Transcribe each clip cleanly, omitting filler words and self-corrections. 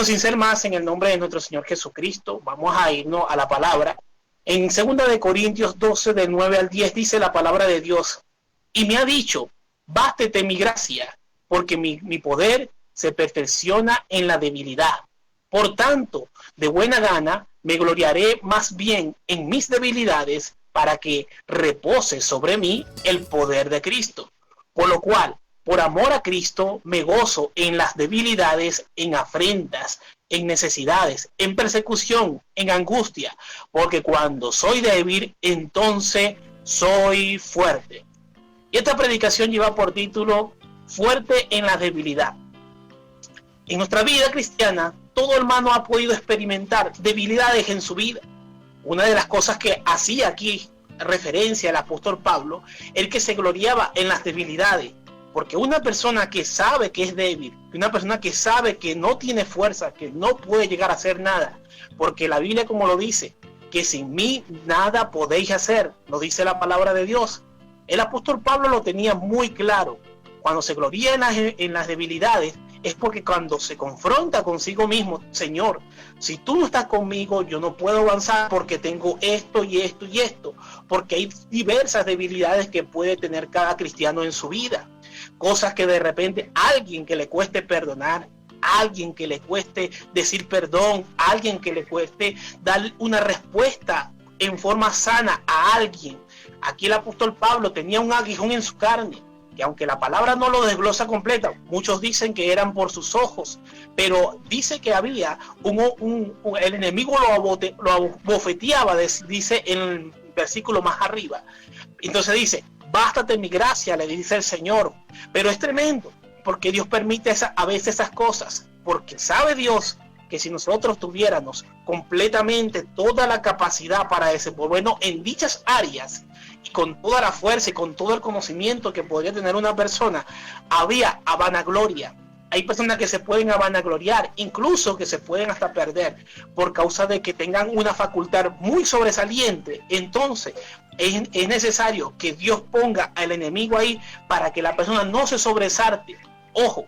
Bueno, sin ser más, en el nombre de nuestro Señor Jesucristo, vamos a irnos a la palabra. En 2 Corintios 12, del 9 al 10, dice la palabra de Dios: y me ha dicho, bástete mi gracia, porque mi poder se perfecciona en la debilidad. Por tanto, de buena gana me gloriaré más bien en mis debilidades, para que repose sobre mí el poder de Cristo. Por lo cual, por amor a Cristo, me gozo en las debilidades, en afrentas, en necesidades, en persecución, en angustia, porque cuando soy débil, entonces soy fuerte. Y esta predicación lleva por título Fuerte en la debilidad. En nuestra vida cristiana, todo hermano ha podido experimentar debilidades en su vida. Una de las cosas que hacía aquí referencia al apóstol Pablo, el que se gloriaba en las debilidades. Porque una persona que sabe que es débil, una persona que sabe que no tiene fuerza, que no puede llegar a hacer nada, porque la Biblia, como lo dice, que sin mí nada podéis hacer, lo dice la palabra de Dios. El apóstol Pablo lo tenía muy claro. Cuando se gloria en las debilidades, es porque cuando se confronta consigo mismo, Señor, si tú no estás conmigo, yo no puedo avanzar porque tengo esto y esto y esto, porque hay diversas debilidades que puede tener cada cristiano en su vida. Cosas que de repente alguien que le cueste perdonar, alguien que le cueste decir perdón, alguien que le cueste dar una respuesta en forma sana a alguien. Aquí el apóstol Pablo tenía un aguijón en su carne, que aunque la palabra no lo desglosa completa, muchos dicen que eran por sus ojos, pero dice que había el enemigo lo abofeteaba, dice en el versículo más arriba. Entonces dice, bástate mi gracia, le dice el Señor. Pero es tremendo, porque Dios permite a veces esas cosas, porque sabe Dios que si nosotros tuviéramos completamente toda la capacidad para desenvolvernos en dichas áreas, y con toda la fuerza y con todo el conocimiento que podría tener una persona, habría vanagloria. Hay personas que se pueden vanagloriar, incluso que se pueden hasta perder por causa de que tengan una facultad muy sobresaliente. Entonces es necesario que Dios ponga al enemigo ahí para que la persona no se sobresalte. Ojo,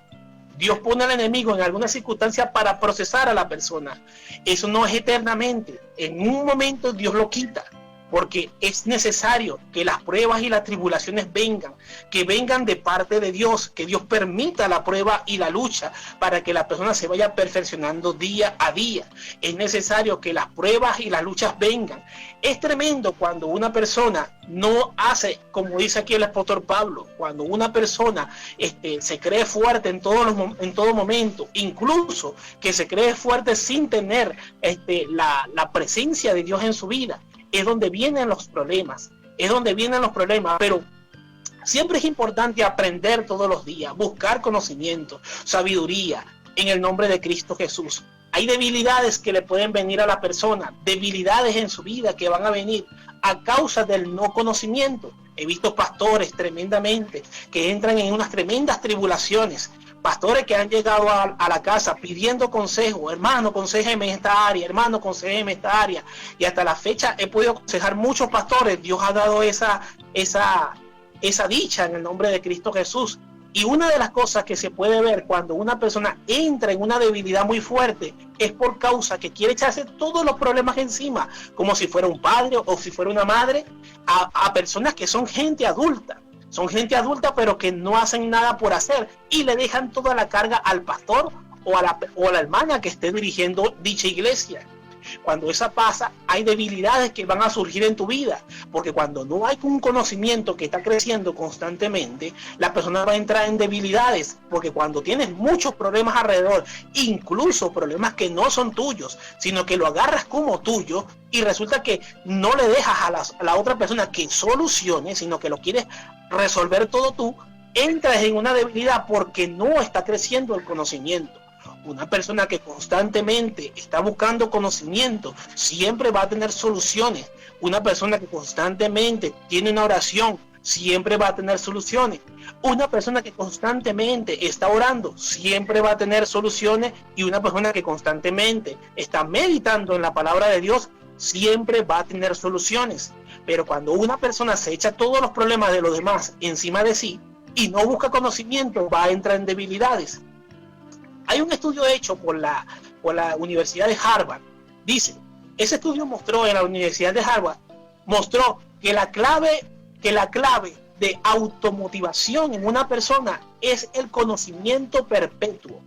Dios pone al enemigo en alguna circunstancia para procesar a la persona. Eso no es eternamente. En un momento Dios lo quita, porque es necesario que las pruebas y las tribulaciones vengan, que vengan de parte de Dios, que Dios permita la prueba y la lucha para que la persona se vaya perfeccionando día a día. Es necesario que las pruebas y las luchas vengan. Es tremendo cuando una persona no hace, como dice aquí el apóstol Pablo, cuando una persona se cree fuerte en todo momento, incluso que se cree fuerte sin tener la presencia de Dios en su vida. Es donde vienen los problemas, pero siempre es importante aprender todos los días, buscar conocimiento, sabiduría, en el nombre de Cristo Jesús. Hay debilidades que le pueden venir a la persona, debilidades en su vida que van a venir a causa del no conocimiento. He visto pastores tremendamente que entran en unas tremendas tribulaciones, pastores que han llegado a la casa pidiendo consejo, hermano, aconsejeme esta área, hermano, aconsejeme esta área. Y hasta la fecha he podido aconsejar muchos pastores. Dios ha dado esa dicha en el nombre de Cristo Jesús. Y una de las cosas que se puede ver cuando una persona entra en una debilidad muy fuerte es por causa que quiere echarse todos los problemas encima, como si fuera un padre o si fuera una madre, a personas que son gente adulta. Son gente adulta pero que no hacen nada por hacer y le dejan toda la carga al pastor o a la hermana que esté dirigiendo dicha iglesia. Cuando eso pasa, hay debilidades que van a surgir en tu vida, porque cuando no hay un conocimiento que está creciendo constantemente, la persona va a entrar en debilidades, porque cuando tienes muchos problemas alrededor, incluso problemas que no son tuyos, sino que lo agarras como tuyo y resulta que no le dejas a la otra persona que solucione, sino que lo quieres resolver todo tú, entras en una debilidad porque no está creciendo el conocimiento. Una persona que constantemente está buscando conocimiento siempre va a tener soluciones. Una persona que constantemente tiene una oración siempre va a tener soluciones. Una persona que constantemente está orando siempre va a tener soluciones. Y una persona que constantemente está meditando en la palabra de Dios siempre va a tener soluciones. Pero cuando una persona se echa todos los problemas de los demás encima de sí y no busca conocimiento, va a entrar en debilidades. Hay un estudio hecho por la por la Universidad de Harvard. Dice, ese estudio mostró en la Universidad de Harvard, mostró que la clave de automotivación en una persona es el conocimiento perpetuo.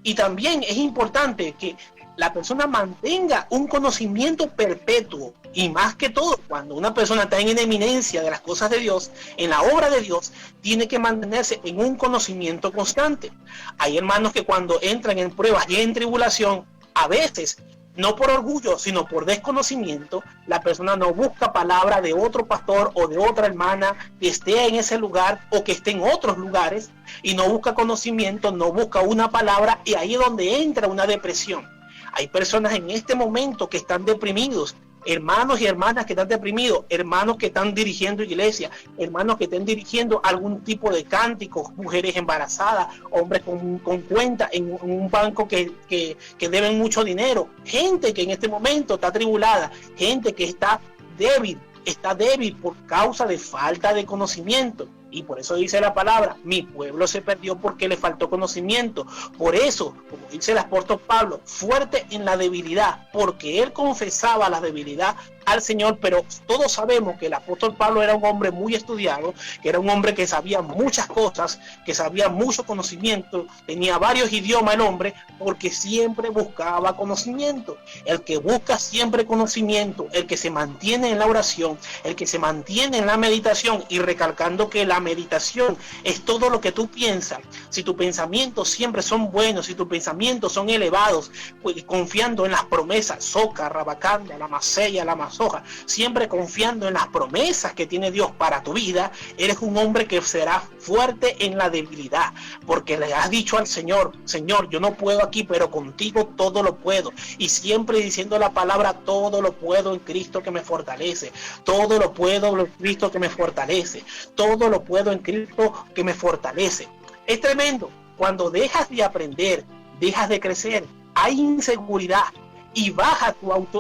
Y también es importante que la persona mantenga un conocimiento perpetuo, y más que todo cuando una persona está en eminencia de las cosas de Dios, en la obra de Dios, tiene que mantenerse en un conocimiento constante. Hay hermanos que cuando entran en pruebas y en tribulación, a veces no por orgullo, sino por desconocimiento, la persona no busca palabra de otro pastor o de otra hermana que esté en ese lugar o que esté en otros lugares, y no busca conocimiento, no busca una palabra, y ahí es donde entra una depresión. Hay personas en este momento que están deprimidos, hermanos y hermanas que están deprimidos, hermanos que están dirigiendo iglesias, hermanos que estén dirigiendo algún tipo de cánticos, mujeres embarazadas, hombres con cuenta en un banco que deben mucho dinero, gente que en este momento está atribulada, gente que está débil por causa de falta de conocimiento. Y por eso dice la palabra, mi pueblo se perdió porque le faltó conocimiento. Por eso, como dice el apóstol Pablo, fuerte en la debilidad, porque él confesaba la debilidad al Señor. Pero todos sabemos que el apóstol Pablo era un hombre muy estudiado, que era un hombre que sabía muchas cosas, que sabía mucho conocimiento, tenía varios idiomas el hombre, porque siempre buscaba conocimiento. El que busca siempre conocimiento, el que se mantiene en la oración, el que se mantiene en la meditación, y recalcando que la meditación es todo lo que tú piensas. Si tus pensamientos siempre son buenos, si tus pensamientos son elevados, pues, confiando en las promesas, soca, rabacanda, la masella, la masoja, siempre confiando en las promesas que tiene Dios para tu vida, eres un hombre que será fuerte en la debilidad, porque le has dicho al Señor, Señor, yo no puedo aquí, pero contigo todo lo puedo. Y siempre diciendo la palabra, todo lo puedo en Cristo que me fortalece, todo lo puedo en Cristo que me fortalece, todo lo puedo en Cristo que me fortalece. Es tremendo. Cuando dejas de aprender, dejas de crecer, hay inseguridad y baja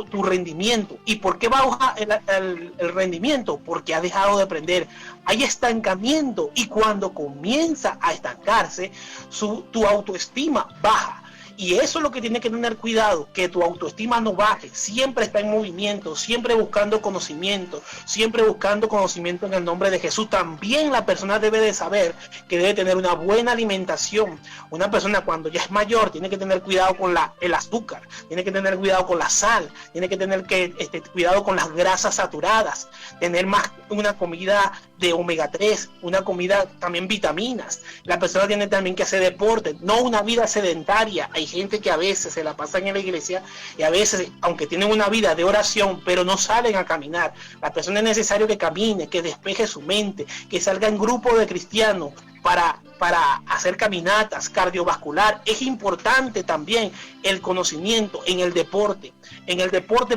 tu rendimiento. ¿Y por qué baja el rendimiento? Porque has dejado de aprender. Hay estancamiento, y cuando comienza a estancarse, tu autoestima baja. Y eso es lo que tiene que tener cuidado, que tu autoestima no baje, siempre está en movimiento, siempre buscando conocimiento en el nombre de Jesús. También la persona debe de saber que debe tener una buena alimentación. Una persona cuando ya es mayor tiene que tener cuidado con el azúcar, tiene que tener cuidado con la sal, tiene que tener cuidado con las grasas saturadas, tener más una comida de omega 3, una comida también vitaminas. La persona tiene también que hacer deporte, no una vida sedentaria. Hay gente que a veces se la pasan en la iglesia y a veces, aunque tienen una vida de oración, pero no salen a caminar. La persona es necesario que camine, que despeje su mente, que salga en grupo de cristianos para hacer caminatas cardiovascular. Es importante también el conocimiento en el deporte.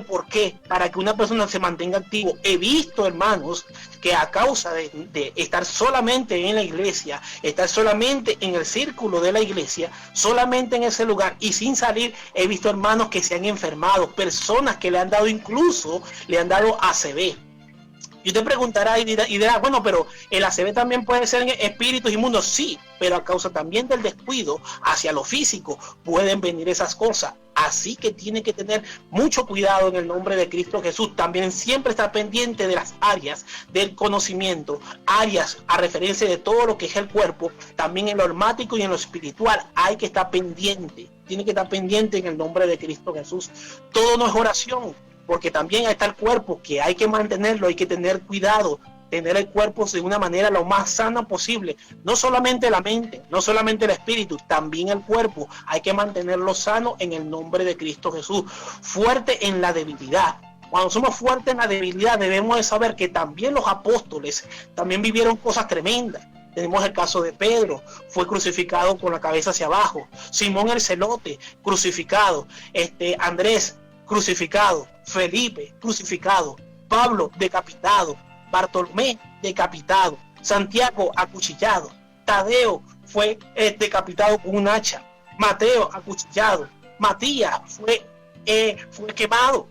¿Por qué? Para que una persona se mantenga activo. He visto, hermanos, que a causa de estar solamente en la iglesia, estar solamente en el círculo de la iglesia, solamente en ese lugar y sin salir, he visto hermanos que se han enfermado, personas que le han dado ACV. Y usted preguntará y dirá, bueno, pero el ACV también puede ser en espíritus inmundos. Sí, pero a causa también del descuido hacia lo físico pueden venir esas cosas. Así que tiene que tener mucho cuidado en el nombre de Cristo Jesús. También siempre está pendiente de las áreas del conocimiento, áreas a referencia de todo lo que es el cuerpo. También en lo almático y en lo espiritual hay que estar pendiente. Tiene que estar pendiente en el nombre de Cristo Jesús. Todo no es oración, porque también está el cuerpo que hay que mantenerlo, hay que tener cuidado, tener el cuerpo de una manera lo más sana posible. No solamente la mente, no solamente el espíritu, también el cuerpo hay que mantenerlo sano en el nombre de Cristo Jesús. Fuerte en la debilidad. Cuando somos fuertes en la debilidad, debemos de saber que también los apóstoles también vivieron cosas tremendas. Tenemos el caso de Pedro, fue crucificado con la cabeza hacia abajo. Simón el celote, crucificado. Andrés, crucificado. Felipe, crucificado. Pablo, decapitado. Bartolomé, decapitado. Santiago, acuchillado. Tadeo fue decapitado con un hacha. Mateo, acuchillado. Matías fue quemado.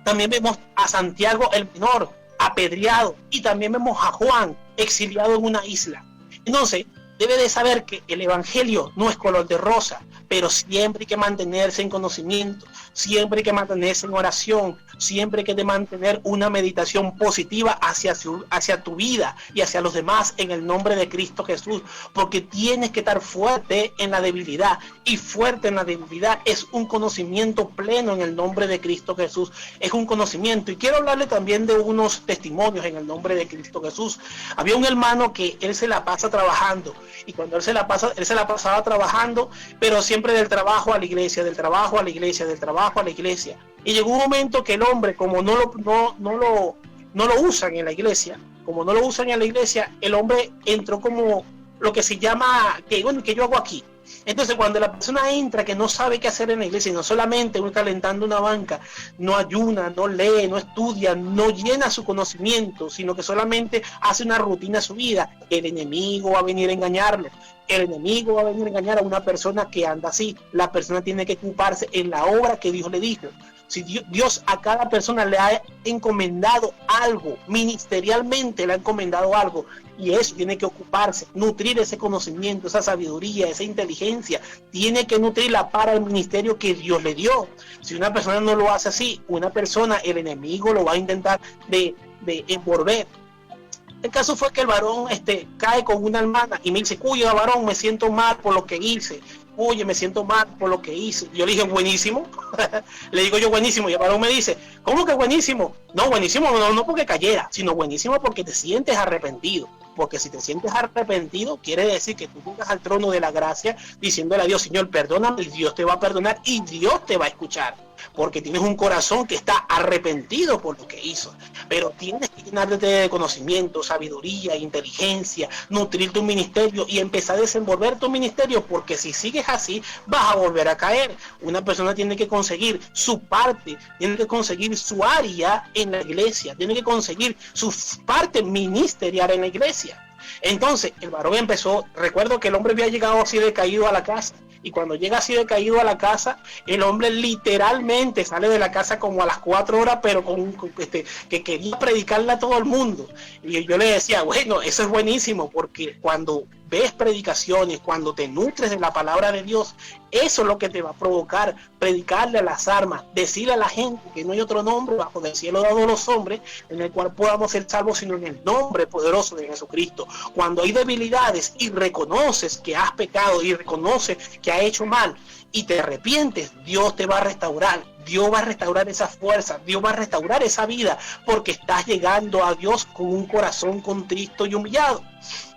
También vemos a Santiago el menor, apedreado. Y también vemos a Juan, exiliado en una isla. Entonces, debe de saber que el evangelio no es color de rosa, pero siempre hay que mantenerse en conocimiento, siempre hay que mantenerse en oración, siempre hay que mantener una meditación positiva hacia tu vida y hacia los demás en el nombre de Cristo Jesús, porque tienes que estar fuerte en la debilidad, y fuerte en la debilidad es un conocimiento pleno en el nombre de Cristo Jesús, es un conocimiento. Y quiero hablarle también de unos testimonios en el nombre de Cristo Jesús. Había un hermano que él se la pasa trabajando, y cuando él se la pasaba trabajando, pero siempre del trabajo a la iglesia, del trabajo a la iglesia, del trabajo a la iglesia. Y llegó un momento que el hombre, como no lo usan en la iglesia, el hombre entró como lo que se llama, ¿qué yo hago aquí? Entonces, cuando la persona entra que no sabe qué hacer en la iglesia, y no solamente calentando una banca, no ayuna, no lee, no estudia, no llena su conocimiento, sino que solamente hace una rutina a su vida, el enemigo va a venir a engañarlo. El enemigo va a venir a engañar a una persona que anda así. La persona tiene que ocuparse en la obra que Dios le dijo. Si Dios a cada persona le ha encomendado algo, ministerialmente le ha encomendado algo, y eso tiene que ocuparse, nutrir ese conocimiento, esa sabiduría, esa inteligencia, tiene que nutrirla para el ministerio que Dios le dio. Si una persona no lo hace así, el enemigo lo va a intentar de envolver. El caso fue que el varón cae con una hermana y me dice, cuyo varón, me siento mal por lo que hice. Oye, me siento mal por lo que hice. Yo le dije, buenísimo. Le digo yo, buenísimo. Y el varón me dice, ¿cómo que buenísimo? No, buenísimo no porque cayera, sino buenísimo porque te sientes arrepentido. Porque si te sientes arrepentido, quiere decir que tú llegas al trono de la gracia diciéndole a Dios, Señor, perdóname, y Dios te va a perdonar y Dios te va a escuchar. Porque tienes un corazón que está arrepentido por lo que hizo. Pero tienes que llenarte de conocimiento, sabiduría, inteligencia, nutrir tu ministerio y empezar a desenvolver tu ministerio, porque si sigues así, vas a volver a caer. Una persona tiene que conseguir su parte, tiene que conseguir su área en la iglesia, tiene que conseguir su parte ministerial en la iglesia. Entonces, el varón empezó, recuerdo que el hombre había llegado así decaído a la casa, y cuando llega así decaído a la casa, el hombre literalmente sale de la casa como a las 4 horas, pero que quería predicarle a todo el mundo. Y yo le decía, bueno, eso es buenísimo, porque cuando ves predicaciones, cuando te nutres de la palabra de Dios, eso es lo que te va a provocar predicarle a las armas, decirle a la gente que no hay otro nombre bajo del cielo dado a los hombres en el cual podamos ser salvos, sino en el nombre poderoso de Jesucristo. Cuando hay debilidades y reconoces que has pecado y reconoces que has hecho mal y te arrepientes, Dios te va a restaurar. Dios va a restaurar esa fuerza, Dios va a restaurar esa vida, porque estás llegando a Dios con un corazón contrito y humillado.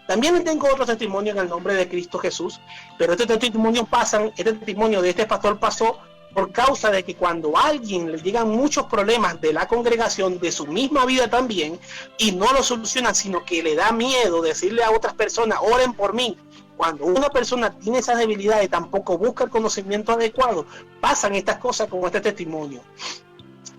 También tengo otro testimonio en el nombre de Cristo Jesús, pero este testimonio de este pastor pasó por causa de que cuando a alguien le llegan muchos problemas de la congregación, de su misma vida también, y no lo soluciona, sino que le da miedo decirle a otras personas, oren por mí. Cuando una persona tiene esas debilidades y tampoco busca el conocimiento adecuado, pasan estas cosas como este testimonio.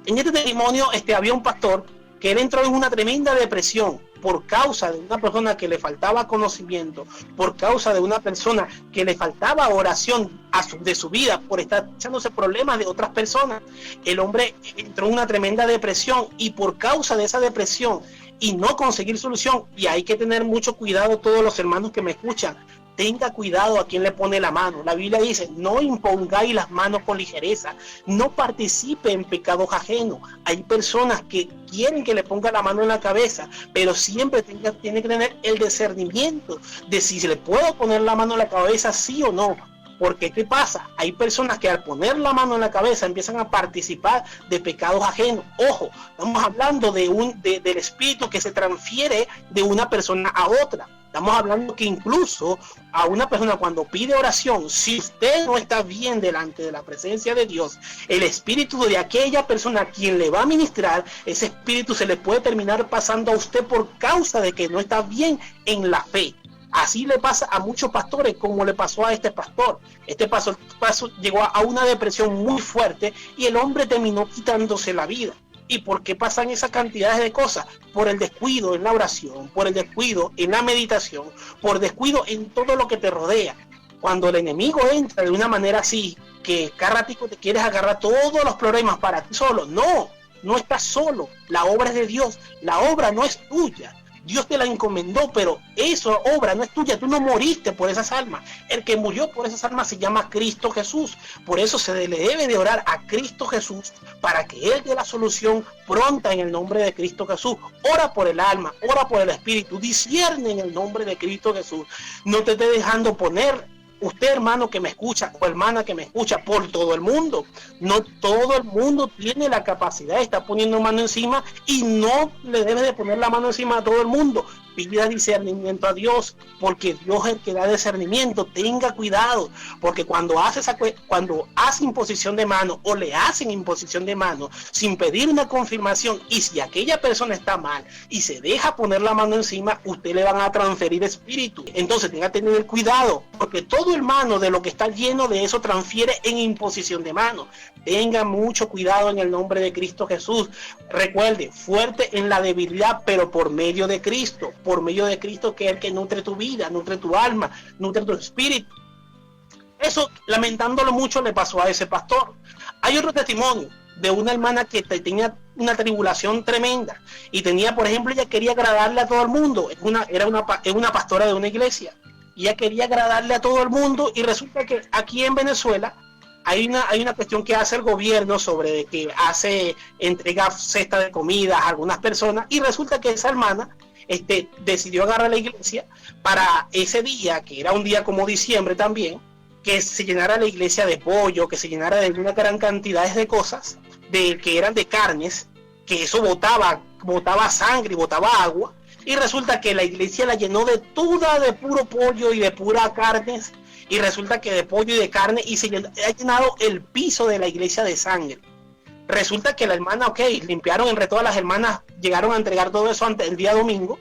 En este testimonio había un pastor que él entró en una tremenda depresión por causa de una persona que le faltaba conocimiento, por causa de una persona que le faltaba oración de su vida, por estar echándose problemas de otras personas. El hombre entró en una tremenda depresión, y por causa de esa depresión y no conseguir solución, y hay que tener mucho cuidado, todos los hermanos que me escuchan, tenga cuidado a quien le pone la mano. La Biblia dice, no impongáis las manos con ligereza, no participe en pecados ajenos. Hay personas que quieren que le ponga la mano en la cabeza, pero siempre tiene que tener el discernimiento de si se le puede poner la mano en la cabeza, sí o no. Porque ¿qué pasa? Hay personas que al poner la mano en la cabeza empiezan a participar de pecados ajenos. Ojo, estamos hablando del espíritu que se transfiere de una persona a otra. Estamos hablando que incluso a una persona cuando pide oración, si usted no está bien delante de la presencia de Dios, el espíritu de aquella persona a quien le va a ministrar, ese espíritu se le puede terminar pasando a usted por causa de que no está bien en la fe. Así le pasa a muchos pastores, como le pasó a este pastor. Este pastor llegó a una depresión muy fuerte y el hombre terminó quitándose la vida. ¿Y por qué pasan esas cantidades de cosas? Por el descuido en la oración, por el descuido en la meditación, por descuido en todo lo que te rodea. Cuando el enemigo entra de una manera así, que cada ratico te quieres agarrar todos los problemas para ti solo. No estás solo. La obra es de Dios. La obra no es tuya. Dios te la encomendó, pero esa obra no es tuya, tú no moriste por esas almas. El que murió por esas almas se llama Cristo Jesús. Por eso se le debe de orar a Cristo Jesús para que Él dé la solución pronta en el nombre de Cristo Jesús. Ora por el alma, ora por el espíritu, discierne en el nombre de Cristo Jesús. No te esté dejando poner. Usted, hermano que me escucha, o hermana que me escucha, por todo el mundo. No todo el mundo tiene la capacidad de estar poniendo mano encima, y no le debe de poner la mano encima a todo el mundo. Pida discernimiento a Dios, porque Dios es el que da discernimiento. Tenga cuidado, porque cuando hace imposición de mano, o le hacen imposición de mano sin pedir una confirmación, y si aquella persona está mal y se deja poner la mano encima, usted le van a transferir espíritu. Entonces tenga que tener cuidado, porque todo hermano de lo que está lleno de eso transfiere en imposición de mano. Tenga mucho cuidado en el nombre de Cristo Jesús. Recuerde, fuerte en la debilidad, pero por medio de Cristo. Por medio de Cristo, que es el que nutre tu vida, nutre tu alma, nutre tu espíritu. Eso, lamentándolo mucho, le pasó a ese pastor. Hay otro testimonio de una hermana que tenía una tribulación tremenda, y tenía, por ejemplo, ella quería agradarle a todo el mundo. Es una pastora de una iglesia, y ella quería agradarle a todo el mundo, y resulta que aquí en Venezuela hay una cuestión que hace el gobierno sobre que entrega cesta de comida a algunas personas, y resulta que esa hermana decidió agarrar la iglesia para ese día, que era un día como diciembre también, que se llenara la iglesia de pollo, que se llenara de una gran cantidad de cosas, que eran de carnes, que eso botaba sangre y botaba agua, y resulta que la iglesia la llenó de puro pollo y de pura carnes, y resulta que de pollo y de carne, y ha llenado el piso de la iglesia de sangre. Resulta que la hermana, limpiaron entre todas las hermanas, llegaron a entregar todo eso el día domingo,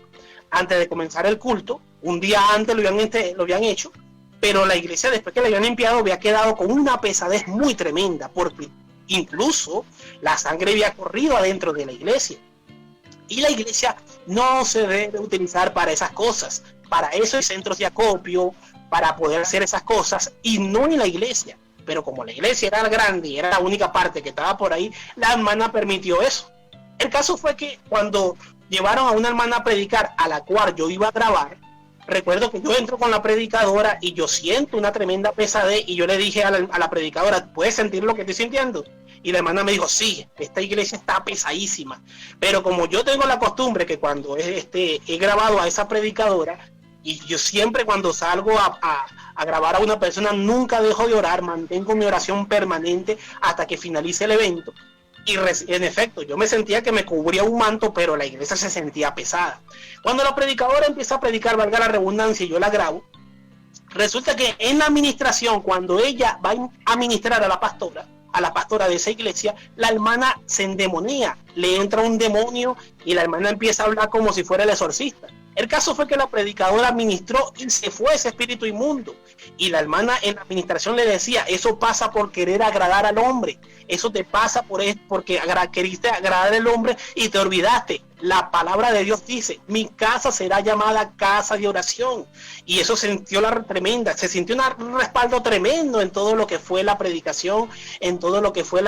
antes de comenzar el culto. Un día antes lo habían hecho, pero la iglesia, después que la habían limpiado, había quedado con una pesadez muy tremenda, porque incluso la sangre había corrido adentro de la iglesia. Y la iglesia no se debe utilizar para esas cosas. Para eso hay centros de acopio, para poder hacer esas cosas, y no en la iglesia. Pero como la iglesia era grande y era la única parte que estaba por ahí, la hermana permitió eso. El caso fue que cuando llevaron a una hermana a predicar, a la cual yo iba a grabar, recuerdo que yo entro con la predicadora y yo siento una tremenda pesadez, y yo le dije a la predicadora, ¿puedes sentir lo que estoy sintiendo? Y la hermana me dijo, sí, esta iglesia está pesadísima. Pero como yo tengo la costumbre que cuando he grabado a esa predicadora, y yo siempre cuando salgo a grabar a una persona, nunca dejo de orar, mantengo mi oración permanente hasta que finalice el evento. Y en efecto, yo me sentía que me cubría un manto, pero la iglesia se sentía pesada. Cuando la predicadora empieza a predicar, valga la redundancia, y yo la grabo, resulta que en la administración, cuando ella va a ministrar a la pastora de esa iglesia, la hermana se endemonía, le entra un demonio y la hermana empieza a hablar como si fuera el exorcista. El caso fue que la predicadora ministró y se fue ese espíritu inmundo. Y la hermana en la administración le decía, eso pasa por querer agradar al hombre. Eso te pasa porque queriste agradar al hombre y te olvidaste. La palabra de Dios dice, mi casa será llamada casa de oración. Y eso se sintió un respaldo tremendo en todo lo que fue la predicación, en todo lo que fue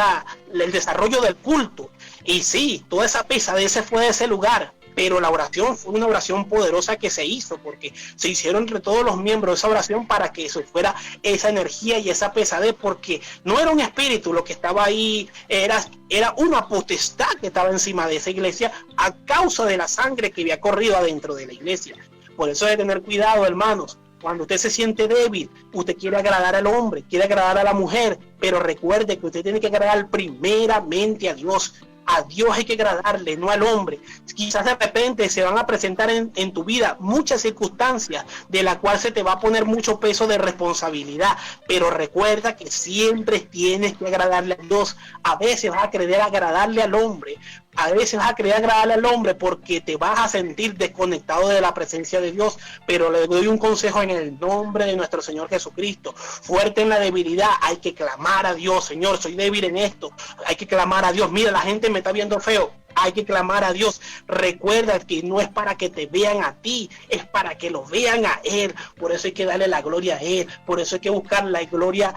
el desarrollo del culto. Y sí, toda esa pesadez se fue de ese lugar. Pero la oración fue una oración poderosa que se hizo, porque se hicieron entre todos los miembros esa oración para que eso fuera esa energía y esa pesadez, porque no era un espíritu lo que estaba ahí, era una potestad que estaba encima de esa iglesia a causa de la sangre que había corrido adentro de la iglesia. Por eso hay que tener cuidado, hermanos. Cuando usted se siente débil, usted quiere agradar al hombre, quiere agradar a la mujer, pero recuerde que usted tiene que agradar primeramente a Dios. A Dios hay que agradarle, no al hombre. Quizás de repente se van a presentar en tu vida muchas circunstancias de la cual se te va a poner mucho peso de responsabilidad, pero recuerda que siempre tienes que agradarle a Dios. A veces vas a querer agradarle al hombre, a veces vas a querer agradarle al hombre porque te vas a sentir desconectado de la presencia de Dios, pero le doy un consejo en el nombre de nuestro Señor Jesucristo. Fuerte en la debilidad, hay que clamar a Dios. Señor, soy débil en esto, hay que clamar a Dios. Mira, la gente me está viendo feo, hay que clamar a Dios. Recuerda que no es para que te vean a ti, es para que lo vean a Él. Por eso hay que darle la gloria a Él, por eso hay que buscar la gloria,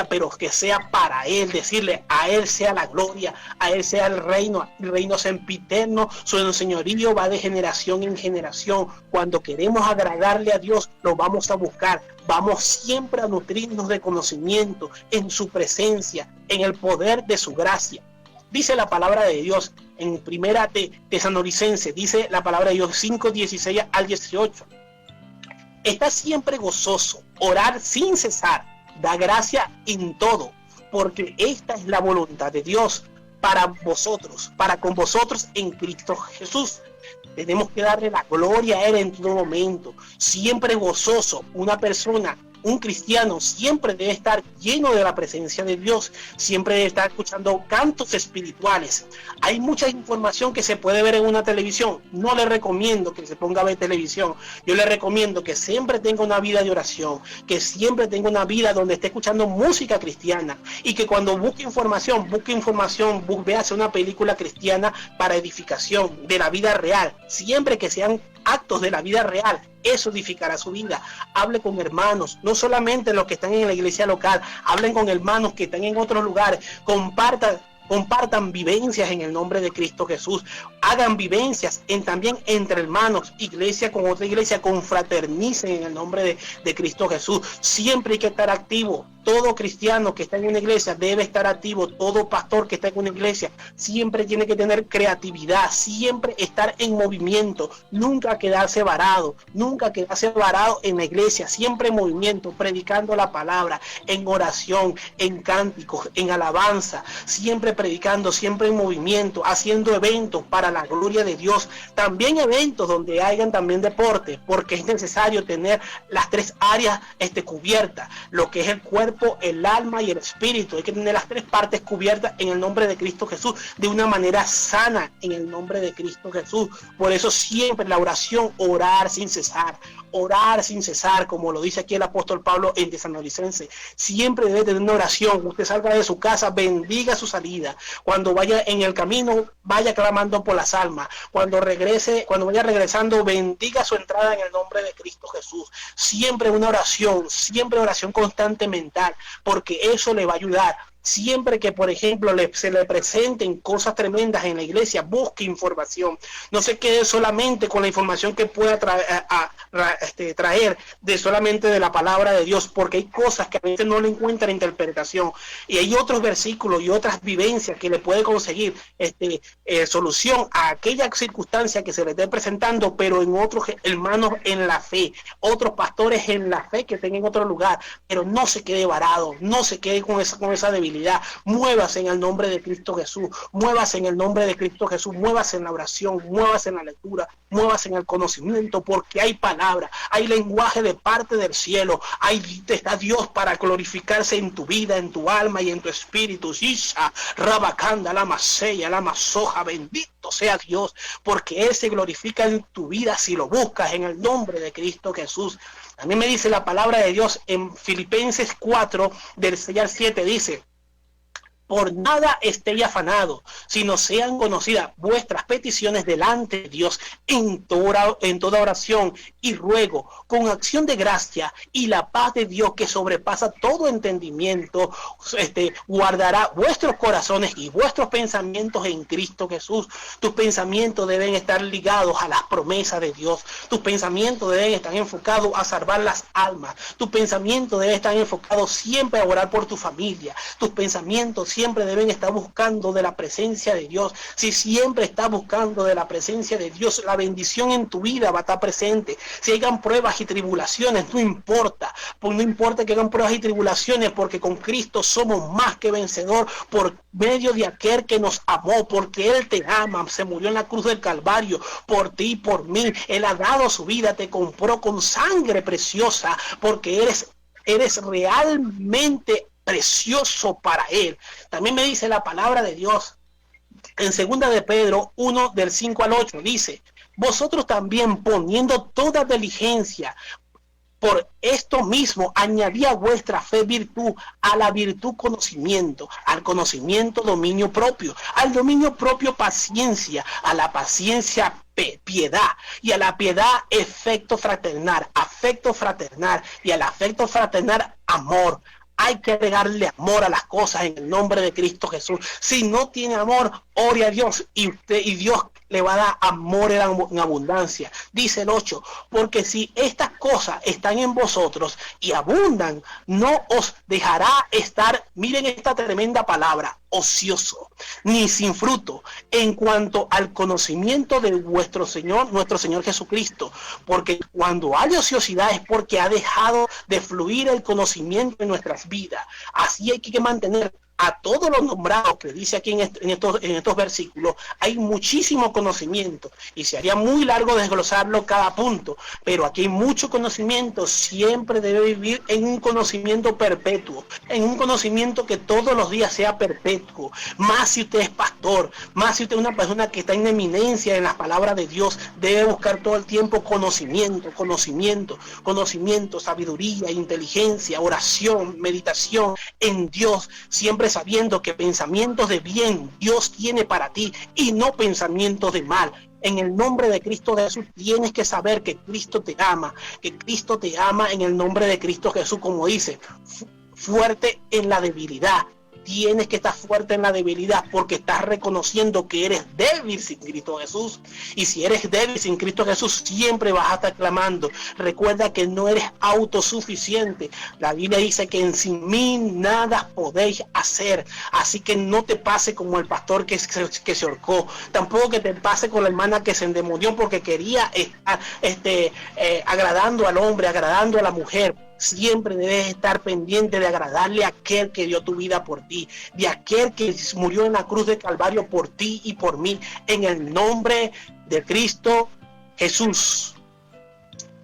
pero que sea para Él, decirle a Él sea la gloria, a Él sea el reino sempiterno, su señorío va de generación en generación. Cuando queremos agradarle a Dios, lo vamos a buscar. Vamos siempre a nutrirnos de conocimiento en su presencia, en el poder de su gracia. Dice la palabra de Dios en Primera Tesalonicenses, dice la palabra de Dios 5:16 al 18. Está siempre gozoso, orar sin cesar, da gracia en todo, porque esta es la voluntad de Dios para vosotros, para con vosotros en Cristo Jesús. Tenemos que darle la gloria a Él en todo momento, siempre gozoso. Una persona, un cristiano, siempre debe estar lleno de la presencia de Dios, siempre debe estar escuchando cantos espirituales. Hay mucha información que se puede ver en una televisión. No le recomiendo que se ponga a ver televisión. Yo le recomiendo que siempre tenga una vida de oración, que siempre tenga una vida donde esté escuchando música cristiana, y que cuando busque información, véase una película cristiana para edificación de la vida real, siempre que sean actos de la vida real. Eso edificará su vida. Hable con hermanos, no solamente los que están en la iglesia local, hablen con hermanos que están en otros lugares, compartan vivencias en el nombre de Cristo Jesús, hagan vivencias también entre hermanos, iglesia con otra iglesia, confraternicen en el nombre de Cristo Jesús. Siempre hay que estar activo. Todo cristiano que está en una iglesia debe estar activo. Todo pastor que está en una iglesia siempre tiene que tener creatividad, siempre estar en movimiento, nunca quedarse varado en la iglesia, siempre en movimiento, predicando la palabra, en oración, en cánticos, en alabanza, siempre predicando, siempre en movimiento, haciendo eventos para la gloria de Dios. También eventos donde hayan también deporte, porque es necesario tener las tres áreas cubiertas, lo que es el cuerpo, el alma y el espíritu. Hay que tener las tres partes cubiertas en el nombre de Cristo Jesús, de una manera sana, en el nombre de Cristo Jesús. Por eso siempre la oración, orar sin cesar, como lo dice aquí el apóstol Pablo en Tesalonicenses. Siempre debe tener una oración. Usted salga de su casa, bendiga su salida. Cuando vaya en el camino, vaya clamando por las almas. Cuando vaya regresando, bendiga su entrada en el nombre de Cristo Jesús. Siempre una oración, siempre oración constante mental, porque eso le va a ayudar. Siempre que, por ejemplo, se le presenten cosas tremendas en la iglesia, busque información. No se quede solamente con la información que pueda traer solamente de la palabra de Dios, porque hay cosas que a veces no le encuentran interpretación. Y hay otros versículos y otras vivencias que le puede conseguir solución a aquella circunstancia que se le esté presentando, pero en otros hermanos en la fe, otros pastores en la fe que estén en otro lugar. Pero no se quede varado, no se quede con esa debilidad. Muévase en el nombre de Cristo Jesús, muévase en el nombre de Cristo Jesús, muévase en la oración, muévase en la lectura, muévase en el conocimiento, porque hay palabra, hay lenguaje de parte del cielo. Ahí está Dios para glorificarse en tu vida, en tu alma y en tu espíritu. Isha, Rabacanda, la Maseya, la Masoja, bendito sea Dios, porque Él se glorifica en tu vida si lo buscas en el nombre de Cristo Jesús. También me dice la palabra de Dios en Filipenses 4, del 6 al 7, dice: por nada estéis afanados, sino sean conocidas vuestras peticiones delante de Dios en toda oración y ruego, con acción de gracia, y la paz de Dios que sobrepasa todo entendimiento, guardará vuestros corazones y vuestros pensamientos en Cristo Jesús. Tus pensamientos deben estar ligados a las promesas de Dios. Tus pensamientos deben estar enfocados a salvar las almas. Tus pensamientos deben estar enfocados siempre a orar por tu familia. Tus pensamientos siempre deben estar buscando de la presencia de Dios. Si siempre estás buscando de la presencia de Dios, la bendición en tu vida va a estar presente. Si hayan pruebas y tribulaciones, no importa. Pues no importa que hagan pruebas y tribulaciones, porque con Cristo somos más que vencedor por medio de aquel que nos amó, porque Él te ama, se murió en la cruz del Calvario por ti y por mí. Él ha dado su vida, te compró con sangre preciosa, porque eres realmente precioso para Él. También me dice la palabra de Dios en 2 de Pedro 1, del 5 al 8, dice: vosotros también, poniendo toda diligencia, Por esto mismo añadía a vuestra fe virtud, a la virtud conocimiento, al conocimiento dominio propio, al dominio propio paciencia, a la paciencia piedad, y a la piedad afecto fraternal, y al afecto fraternal amor. Hay que agregarle amor a las cosas en el nombre de Cristo Jesús. Si no tiene amor, ore a Dios y Dios le va a dar amor en abundancia. Dice el 8, porque si estas cosas están en vosotros y abundan, no os dejará estar, miren esta tremenda palabra, ocioso, ni sin fruto, en cuanto al conocimiento de nuestro Señor Jesucristo. Porque cuando hay ociosidad es porque ha dejado de fluir el conocimiento en nuestras vidas. Así hay que mantener a todos los nombrados que dice aquí en estos versículos. Hay muchísimo conocimiento y se haría muy largo desglosarlo cada punto, pero aquí hay mucho conocimiento. Siempre debe vivir en un conocimiento perpetuo, en un conocimiento que todos los días sea perpetuo. Más si usted es pastor, más si usted es una persona que está en eminencia en las palabras de Dios, debe buscar todo el tiempo conocimiento, sabiduría, inteligencia, oración, meditación en Dios, siempre sabiendo que pensamientos de bien Dios tiene para ti y no pensamientos de mal. En el nombre de Cristo Jesús tienes que saber que Cristo te ama en el nombre de Cristo Jesús, como dice, fuerte en la debilidad. Tienes que estar fuerte en la debilidad porque estás reconociendo que eres débil sin Cristo Jesús. Y si eres débil sin Cristo Jesús, siempre vas a estar clamando. Recuerda que no eres autosuficiente. La Biblia dice que sin mí nada podéis hacer. Así que no te pase como el pastor que se ahorcó. Tampoco que te pase con la hermana que se endemonió porque quería estar agradando al hombre, agradando a la mujer. Siempre debes estar pendiente de agradarle a aquel que dio tu vida por ti, de aquel que murió en la cruz de Calvario por ti y por mí, en el nombre de Cristo Jesús.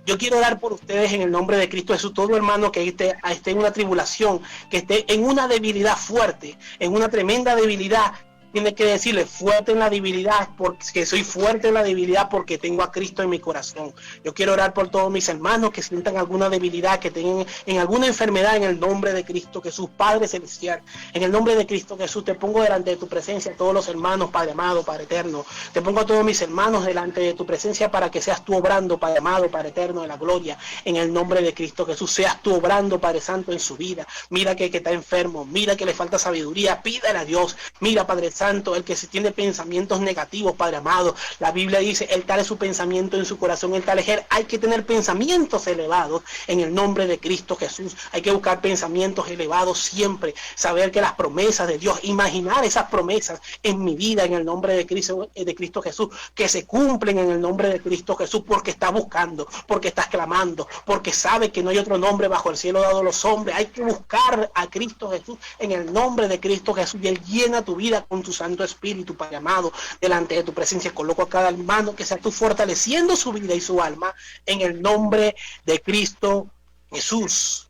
Yo quiero orar por ustedes en el nombre de Cristo Jesús. Todo hermano que esté en una tribulación, que esté en una debilidad fuerte, en una tremenda debilidad, tiene que decirle fuerte en la debilidad, porque soy fuerte en la debilidad porque tengo a Cristo en mi corazón. Yo quiero orar por todos mis hermanos que sientan alguna debilidad, que tengan en alguna enfermedad, en el nombre de Cristo Jesús, Padre Celestial. En el nombre de Cristo Jesús te pongo delante de tu presencia a todos los hermanos, Padre amado, Padre eterno. Te pongo a todos mis hermanos delante de tu presencia para que seas tú obrando, Padre amado, Padre eterno de la gloria. En el nombre de Cristo Jesús, seas tú obrando, Padre Santo, en su vida. Mira que está enfermo, mira que le falta sabiduría, pídale a Dios. Mira, Padre Santo, el que se tiene pensamientos negativos, Padre amado, la Biblia dice, el tal es su pensamiento en su corazón, el tal es él. Hay que tener pensamientos elevados en el nombre de Cristo Jesús. Hay que buscar pensamientos elevados siempre, saber que las promesas de Dios, imaginar esas promesas en mi vida en el nombre de Cristo Jesús, que se cumplen en el nombre de Cristo Jesús, porque está buscando, porque estás clamando, porque sabe que no hay otro nombre bajo el cielo dado a los hombres. Hay que buscar a Cristo Jesús en el nombre de Cristo Jesús, y él llena tu vida con tu Santo Espíritu, Padre amado, delante de tu presencia. Coloco a cada hermano que sea tú fortaleciendo su vida y su alma en el nombre de Cristo Jesús.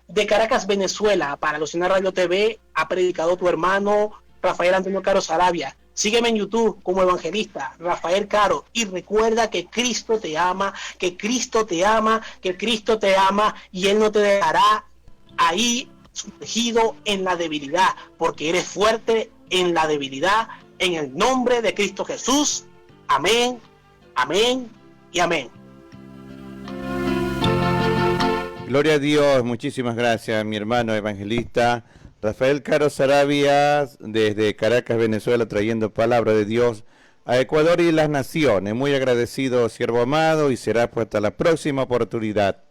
De Caracas, Venezuela, para Lucina Radio TV, ha predicado tu hermano Rafael Antonio Caro Sarabia. Sígueme en YouTube como evangelista Rafael Caro y recuerda que Cristo te ama, que Cristo te ama, que Cristo te ama, y Él no te dejará ahí sumergido en la debilidad, porque eres fuerte en la debilidad, en el nombre de Cristo Jesús. Amén, amén y amén. Gloria a Dios, muchísimas gracias, mi hermano evangelista Rafael Caro Sarabia, desde Caracas, Venezuela, trayendo palabra de Dios a Ecuador y las naciones. Muy agradecido, siervo amado, y será pues hasta la próxima oportunidad.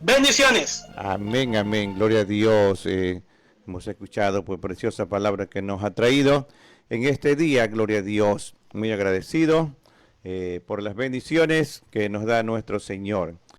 Bendiciones. Amén, amén, gloria a Dios. Hemos escuchado pues preciosa palabra que nos ha traído en este día, gloria a Dios. Muy agradecido por las bendiciones que nos da nuestro Señor.